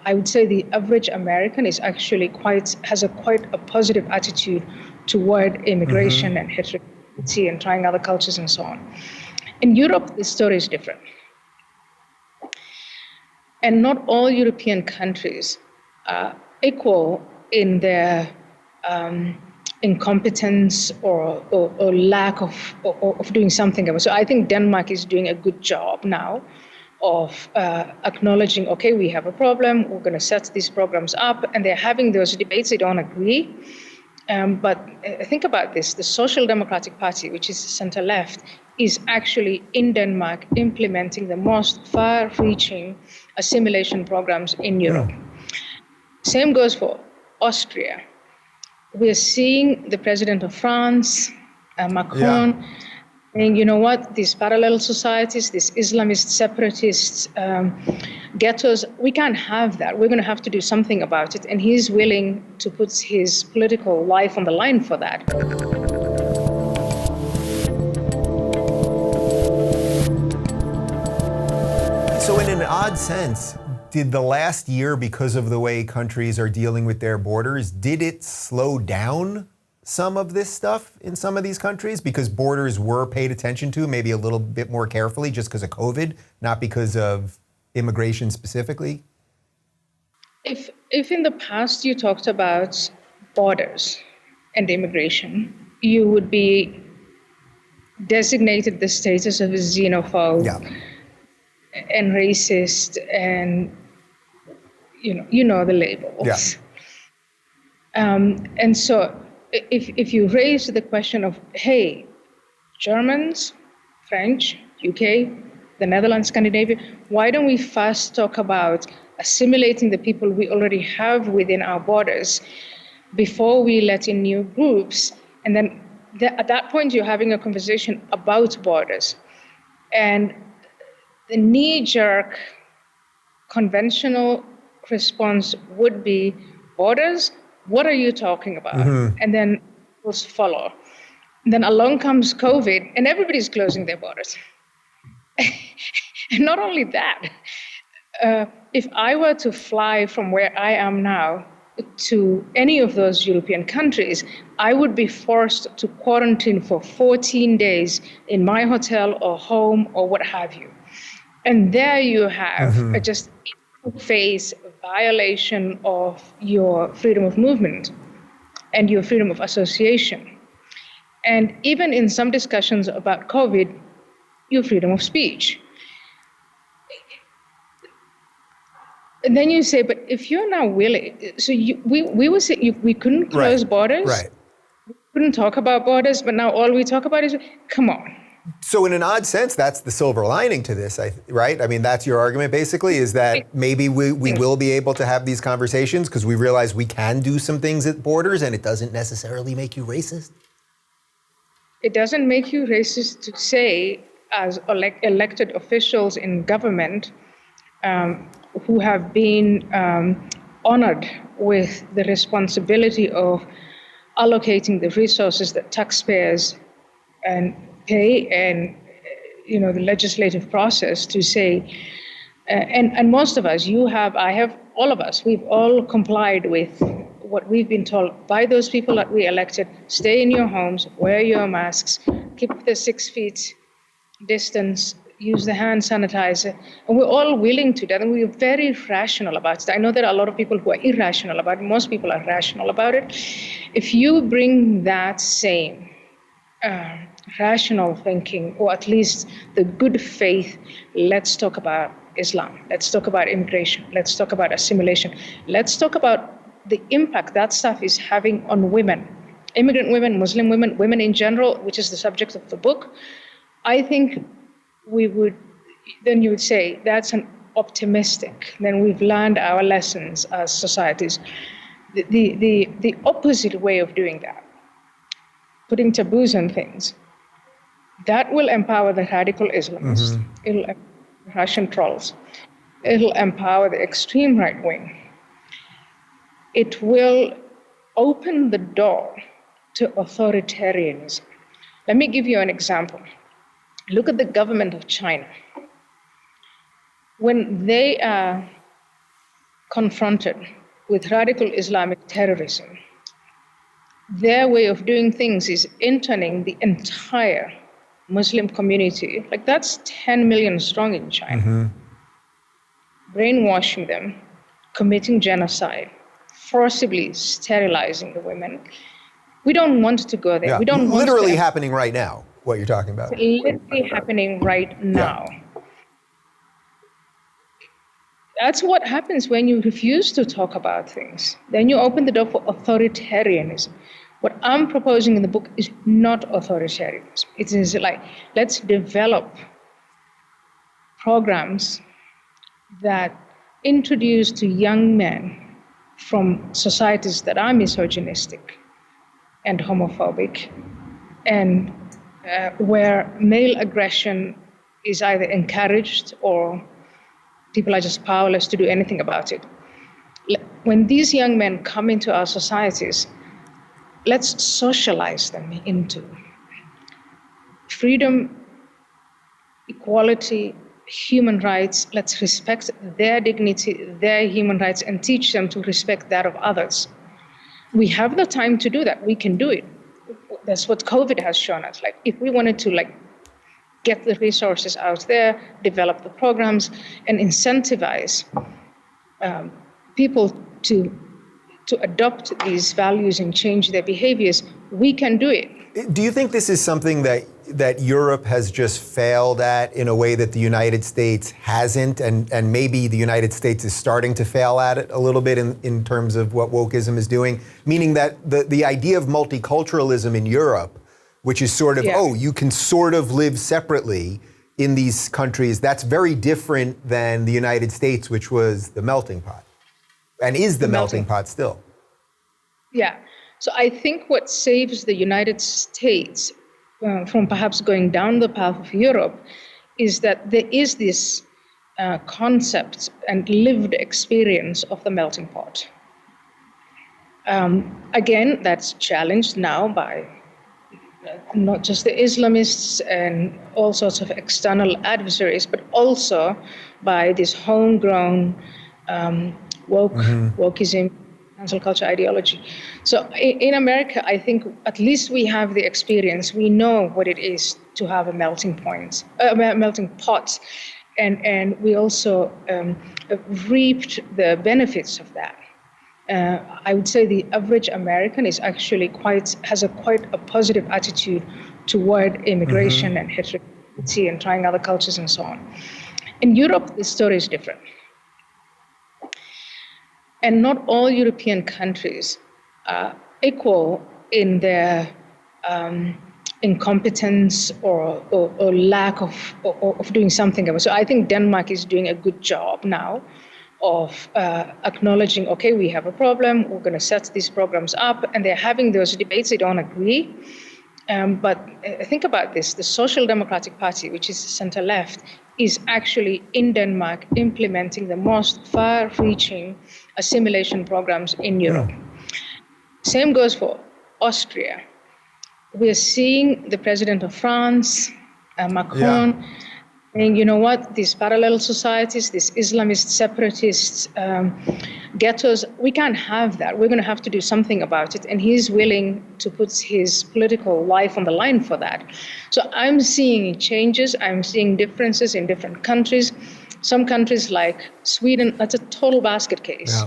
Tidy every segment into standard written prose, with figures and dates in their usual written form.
I would say the average American is actually has quite a positive attitude toward immigration and heterogeneity and trying other cultures and so on. In Europe, the story is different. And not all European countries are equal in their incompetence or lack of doing something about it. So I think Denmark is doing a good job now of acknowledging, okay, we have a problem, we're going to set these programs up, and they're having those debates. They don't agree. But think about this. The Social Democratic Party, which is center-left, is actually in Denmark implementing the most far-reaching assimilation programs in Europe. Same goes for Austria. We're seeing the president of France, Macron, saying, you know what, these parallel societies, these Islamist separatists, ghettos, we can't have that. We're going to have to do something about it. And he's willing to put his political life on the line for that. So in an odd sense, did the last year, because of the way countries are dealing with their borders, did it slow down some of this stuff in some of these countries? Because borders were paid attention to maybe a little bit more carefully just because of COVID, not because of immigration specifically? If in the past you talked about borders and immigration, you would be designated the status of a xenophobe and racist, and you know the labels. And so if you raise the question of, hey, Germans, French, UK, the Netherlands, Scandinavia, why don't we first talk about assimilating the people we already have within our borders before we let in new groups? And then at that point, you're having a conversation about borders. And the knee-jerk conventional response would be, borders? What are you talking about? And then we'll follow. And then along comes COVID, and everybody's closing their borders. And not only that, if I were to fly from where I am now to any of those European countries, I would be forced to quarantine for 14 days in my hotel or home or what have you. And there you have a just face violation of your freedom of movement and your freedom of association. And even in some discussions about COVID, your freedom of speech. And then you say, but if you're now willing, so we were saying we couldn't close borders, we couldn't talk about borders, but now all we talk about is, come on. So in an odd sense, that's the silver lining to this, right? I mean, that's your argument basically, is that maybe we will be able to have these conversations because we realize we can do some things at borders and it doesn't necessarily make you racist? It doesn't make you racist to say, as elected officials in government who have been honored with the responsibility of allocating the resources that taxpayers pay and the legislative process, to say, and most of us, all of us, we've all complied with what we've been told by those people that we elected. Stay in your homes, wear your masks, keep the 6 feet distance, use the hand sanitizer, and we're all willing to that, and we're very rational about it. I know there are a lot of people who are irrational about it. Most people are rational about it. If you bring that same rational thinking, or at least the good faith, let's talk about Islam, let's talk about immigration, let's talk about assimilation, let's talk about the impact that stuff is having on women, immigrant women, Muslim women, women in general, which is the subject of the book, I think then you would say that's an optimistic, then we've learned our lessons as societies. The opposite way of doing that, putting taboos on things, that will empower the radical Islamists. It'll empower Russian trolls. It'll empower the extreme right wing. It will open the door to authoritarianism. Let me give you an example. Look at the government of China. When they are confronted with radical Islamic terrorism, their way of doing things is interning the entire Muslim community. Like that's 10 million strong in China. Brainwashing them, committing genocide, forcibly sterilizing the women. We don't want to go there. Yeah, We don't want literally to. happening right now, what you're talking about. It's literally happening right now. Yeah. That's what happens when you refuse to talk about things. Then you open the door for authoritarianism. What I'm proposing in the book is not authoritarianism. It is like, let's develop programs that introduce to young men from societies that are misogynistic and homophobic, and where male aggression is either encouraged or people are just powerless to do anything about it. When these young men come into our societies, let's socialize them into freedom, equality, human rights. Let's respect their dignity, their human rights, and teach them to respect that of others. We have the time to do that. We can do it. That's what COVID has shown us. Like, if we wanted to, like, get the resources out there, develop the programs, and incentivize people to adopt these values and change their behaviors, we can do it. Do you think this is something that Europe has just failed at in a way that the United States hasn't, and maybe the United States is starting to fail at it a little bit in terms of what wokeism is doing? Meaning that the idea of multiculturalism in Europe, which is sort of, you can sort of live separately in these countries, that's very different than the United States, which was the melting pot, and is the melting pot still. Yeah. So I think what saves the United States from perhaps going down the path of Europe is that there is this concept and lived experience of the melting pot. Again, that's challenged now by not just the Islamists and all sorts of external adversaries, but also by this homegrown wokeism, cancel culture ideology. So in America, I think at least we have the experience. We know what it is to have a melting pot, and we also reaped the benefits of that. I would say the average American is actually has quite a positive attitude toward immigration and heterogeneity and trying other cultures and so on. In Europe, the story is different. And not all European countries are equal in their incompetence or lack of doing something about it. So I think Denmark is doing a good job now of acknowledging, okay, we have a problem, we're going to set these programs up, and they're having those debates. They don't agree. But think about this. The Social Democratic Party, which is center-left, is actually in Denmark implementing the most far-reaching assimilation programs in Europe. Same goes for Austria. We're seeing the president of France, Macron, saying, you know what, these parallel societies, these Islamist separatists, ghettos, we can't have that. We're going to have to do something about it. And he's willing to put his political life on the line for that. So I'm seeing changes. I'm seeing differences in different countries. Some countries like Sweden, that's a total basket case.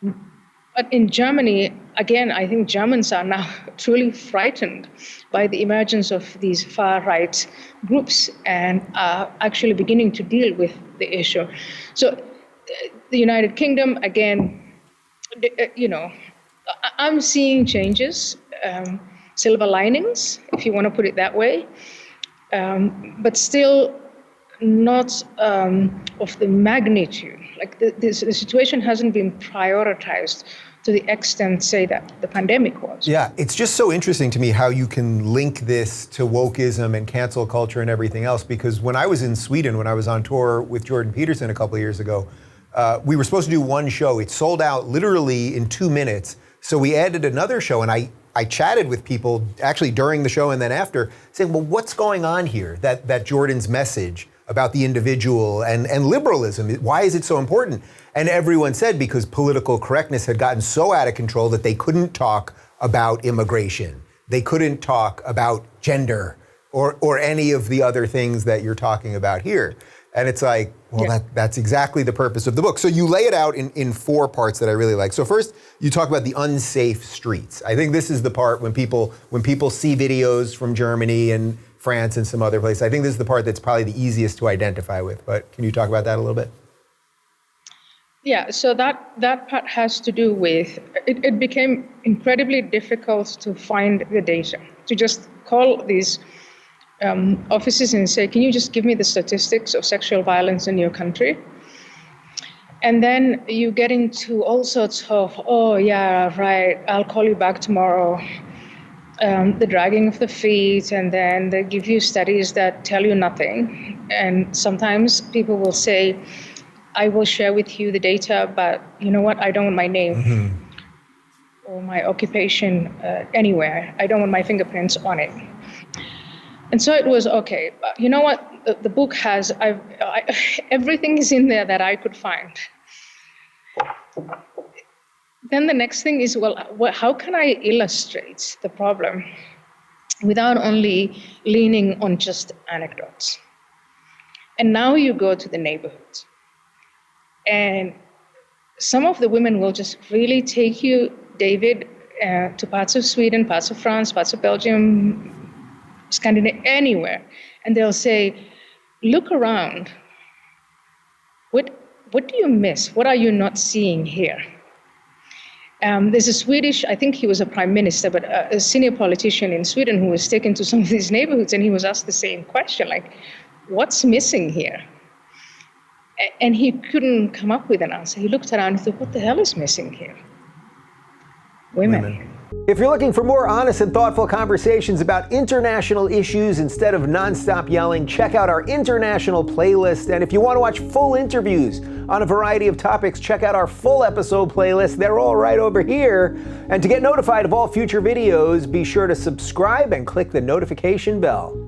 Yeah. But in Germany, again, I think Germans are now truly frightened by the emergence of these far-right groups and are actually beginning to deal with the issue. So the United Kingdom, again, I'm seeing changes, silver linings, if you want to put it that way, but still not of the magnitude. Like the situation hasn't been prioritized to the extent, say, that the pandemic was. Yeah, it's just so interesting to me how you can link this to wokeism and cancel culture and everything else, because when I was in Sweden, when I was on tour with Jordan Peterson a couple of years ago, we were supposed to do one show. It sold out literally in 2 minutes. So we added another show, and I chatted with people actually during the show and then after, saying, well, what's going on here? That Jordan's message about the individual and liberalism. Why is it so important? And everyone said because political correctness had gotten so out of control that they couldn't talk about immigration. They couldn't talk about gender or any of the other things that you're talking about here. And it's like, well, Yeah. that's exactly the purpose of the book. So you lay it out in 4 parts that I really like. So first, you talk about the unsafe streets. I think this is the part when people see videos from Germany and France and some other places. I think this is the part that's probably the easiest to identify with. But can you talk about that a little bit? Yeah, so that part has to do with, it became incredibly difficult to find the data, to just call these offices and say, can you just give me the statistics of sexual violence in your country? And then you get into all sorts of, oh yeah, right, I'll call you back tomorrow. The dragging of the feet, and then they give you studies that tell you nothing. And sometimes people will say, I will share with you the data, but you know what, I don't want my name or my occupation anywhere. I don't want my fingerprints on it. And so it was, okay, but you know what, the book has, everything is in there that I could find. Then the next thing is, well, how can I illustrate the problem without only leaning on just anecdotes? And now you go to the neighborhoods. And some of the women will just really take you, David, to parts of Sweden, parts of France, parts of Belgium, Scandinavia, anywhere. And they'll say, look around. What do you miss? What are you not seeing here? There's a Swedish, I think he was a prime minister, but a senior politician in Sweden who was taken to some of these neighborhoods, and he was asked the same question, like, what's missing here? And he couldn't come up with an answer. He looked around and thought, what the hell is missing here? Women. If you're looking for more honest and thoughtful conversations about international issues instead of nonstop yelling, check out our international playlist. And if you want to watch full interviews on a variety of topics, check out our full episode playlist. They're all right over here. And to get notified of all future videos, be sure to subscribe and click the notification bell.